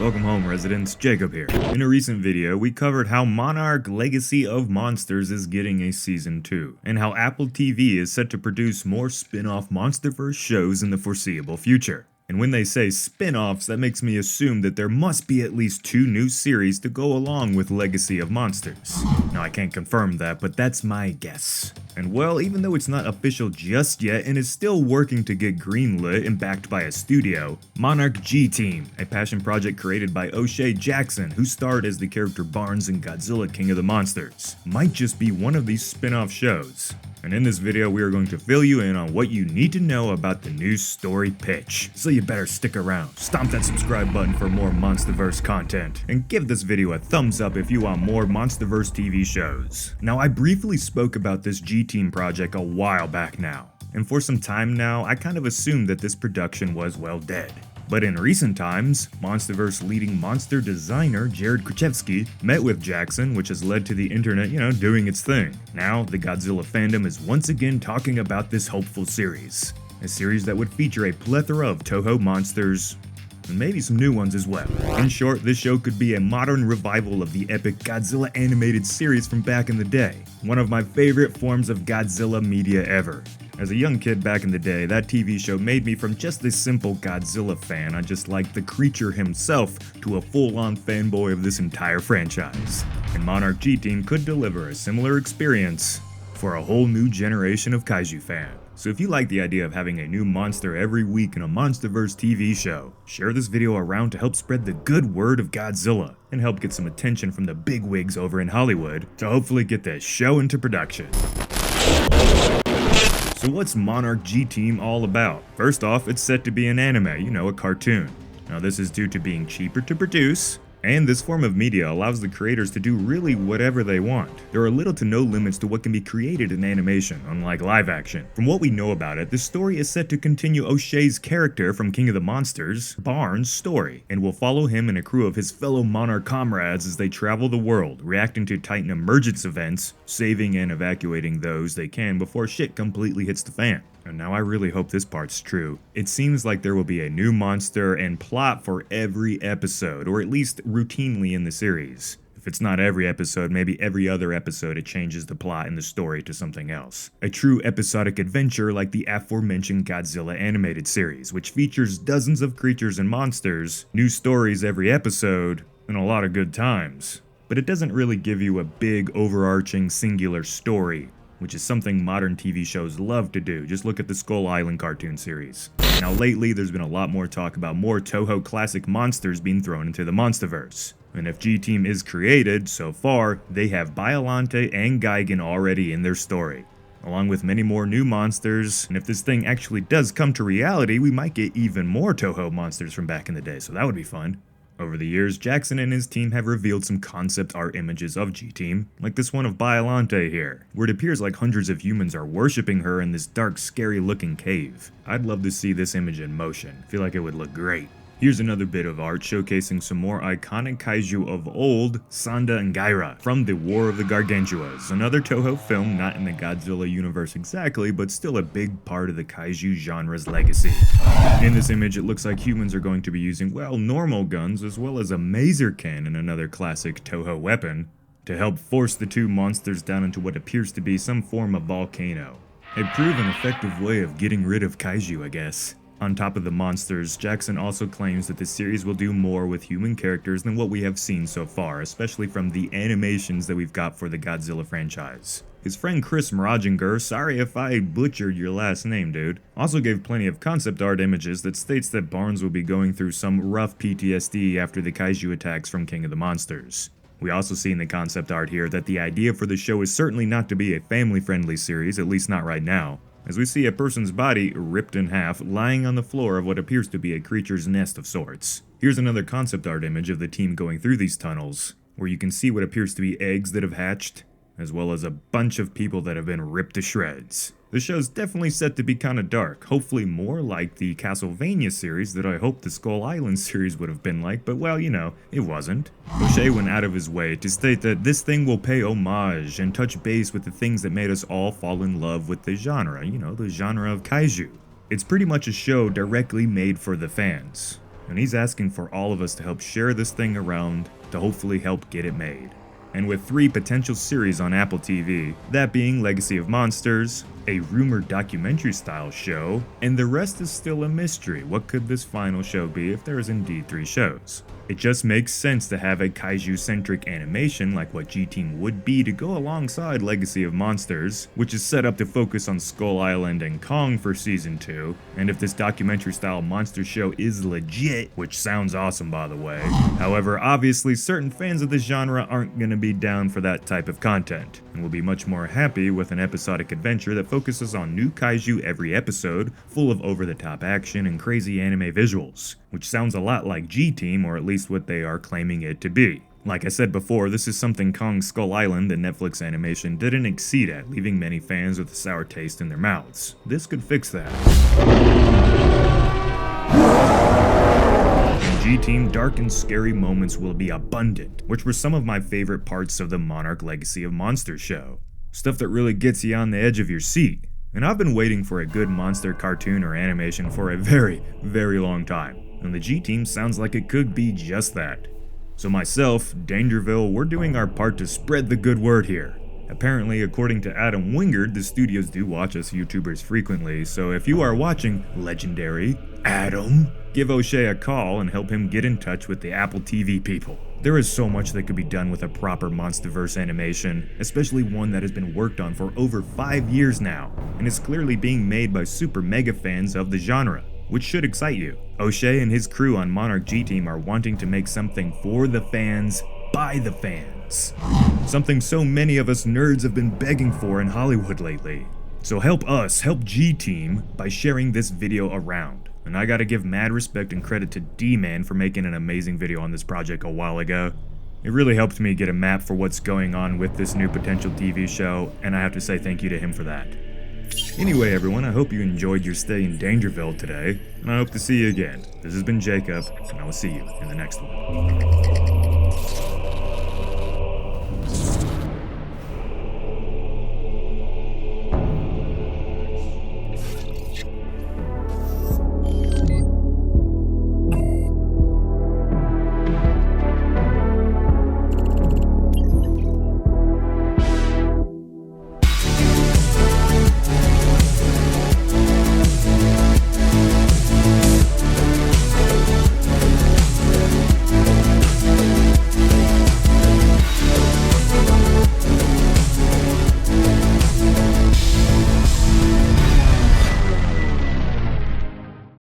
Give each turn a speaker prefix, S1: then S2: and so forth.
S1: Welcome home, residents. Jacob here. In a recent video, we covered how Monarch Legacy of Monsters is getting a season 2, and how Apple TV is set to produce more spin-off MonsterVerse shows in the foreseeable future. And when they say spin-offs, that makes me assume that there must be at least 2 new series to go along with Legacy of Monsters. Now, I can't confirm that, but that's my guess. And well, even though it's not official just yet and is still working to get greenlit and backed by a studio, MonArch G Team, a passion project created by O'Shea Jackson, who starred as the character Barnes in Godzilla King of the Monsters, might just be one of these spin-off shows. And in this video, we are going to fill you in on what you need to know about the new story pitch. So you better stick around, stomp that subscribe button for more MonsterVerse content, and give this video a thumbs up if you want more MonsterVerse TV shows. Now, I briefly spoke about this G Team project a while back now, and for some time now, I kind of assumed that this production was well dead. But in recent times, MonsterVerse leading monster designer Jared Krzyzewski met with Jackson, which has led to the internet, doing its thing. Now, the Godzilla fandom is once again talking about this hopeful series. A series that would feature a plethora of Toho monsters, and maybe some new ones as well. In short, this show could be a modern revival of the epic Godzilla animated series from back in the day. One of my favorite forms of Godzilla media ever. As a young kid back in the day, that TV show made me from just this simple Godzilla fan I just liked the creature himself to a full-on fanboy of this entire franchise. And MonArch G Team could deliver a similar experience for a whole new generation of kaiju fans. So if you like the idea of having a new monster every week in a MonsterVerse TV show, share this video around to help spread the good word of Godzilla and help get some attention from the bigwigs over in Hollywood to hopefully get this show into production. So what's MonArch G Team all about? First off, it's set to be an anime, a cartoon. Now this is due to being cheaper to produce, and this form of media allows the creators to do really whatever they want. There are little to no limits to what can be created in animation, unlike live action. From what we know about it, the story is set to continue O'Shea's character from King of the Monsters, Barnes' story, and will follow him and a crew of his fellow Monarch comrades as they travel the world, reacting to Titan emergence events, saving and evacuating those they can before shit completely hits the fan. And now I really hope this part's true. It seems like there will be a new monster and plot for every episode, or at least routinely in the series. If it's not every episode, maybe every other episode it changes the plot and the story to something else. A true episodic adventure like the aforementioned Godzilla animated series, which features dozens of creatures and monsters, new stories every episode, and a lot of good times. But it doesn't really give you a big, overarching, singular story, which is something modern TV shows love to do. Just look at the Skull Island cartoon series. Now lately, there's been a lot more talk about more Toho classic monsters being thrown into the MonsterVerse. And if G Team is created, so far, they have Biollante and Gigan already in their story, along with many more new monsters. And if this thing actually does come to reality, we might get even more Toho monsters from back in the day, so that would be fun. Over the years, Jackson and his team have revealed some concept art images of G Team, like this one of Biollante here, where it appears like hundreds of humans are worshipping her in this dark, scary looking cave. I'd love to see this image in motion. I feel like it would look great. Here's another bit of art showcasing some more iconic kaiju of old, Sanda and Gaira, from the War of the Gargantuas, another Toho film not in the Godzilla universe exactly, but still a big part of the kaiju genre's legacy. In this image, it looks like humans are going to be using, normal guns as well as a maser cannon, another classic Toho weapon, to help force the two monsters down into what appears to be some form of volcano. A proven effective way of getting rid of kaiju, I guess. On top of the monsters, Jackson also claims that the series will do more with human characters than what we have seen so far, especially from the animations that we've got for the Godzilla franchise. His friend Chris Marajinger, sorry if I butchered your last name, dude, also gave plenty of concept art images that states that Barnes will be going through some rough PTSD after the kaiju attacks from King of the Monsters. We also see in the concept art here that the idea for the show is certainly not to be a family-friendly series, at least not right now, as we see a person's body, ripped in half, lying on the floor of what appears to be a creature's nest of sorts. Here's another concept art image of the team going through these tunnels, where you can see what appears to be eggs that have hatched, as well as a bunch of people that have been ripped to shreds. The show's definitely set to be kinda dark, hopefully more like the Castlevania series that I hoped the Skull Island series would have been like, but it wasn't. O'Shea went out of his way to state that this thing will pay homage and touch base with the things that made us all fall in love with the genre, the genre of kaiju. It's pretty much a show directly made for the fans. and he's asking for all of us to help share this thing around to hopefully help get it made. And with 3 potential series on Apple TV, that being Legacy of Monsters, a rumored documentary-style show, and the rest is still a mystery. What could this final show be if there is indeed 3 shows? It just makes sense to have a kaiju-centric animation like what G Team would be to go alongside Legacy of Monsters, which is set up to focus on Skull Island and Kong for Season 2, and if this documentary-style monster show is legit, which sounds awesome by the way. However, obviously certain fans of this genre aren't gonna be down for that type of content, and will be much more happy with an episodic adventure that focuses on new kaiju every episode, full of over-the-top action and crazy anime visuals, which sounds a lot like G Team, or at least what they are claiming it to be. Like I said before, this is something Kong Skull Island, the Netflix animation, didn't exceed at, leaving many fans with a sour taste in their mouths. This could fix that. In G Team, dark and scary moments will be abundant, which were some of my favorite parts of the Monarch Legacy of Monsters show. Stuff that really gets you on the edge of your seat. And I've been waiting for a good monster cartoon or animation for a very, very long time, and the G Team sounds like it could be just that. So myself, Dangerville, we're doing our part to spread the good word here. Apparently, according to Adam Wingard, the studios do watch us YouTubers frequently, so if you are watching, legendary Adam, give O'Shea a call and help him get in touch with the Apple TV people. There is so much that could be done with a proper MonsterVerse animation, especially one that has been worked on for over 5 years now, and is clearly being made by super mega fans of the genre, which should excite you. O'Shea and his crew on MonArch G Team are wanting to make something for the fans, by the fans. Something so many of us nerds have been begging for in Hollywood lately. So help us help G Team by sharing this video around. And I gotta give mad respect and credit to DMan for making an amazing video on this project a while ago. It really helped me get a map for what's going on with this new potential TV show, and I have to say thank you to him for that. Anyway everyone, I hope you enjoyed your stay in Dangerville today, and I hope to see you again. This has been Jacob, and I will see you in the next one.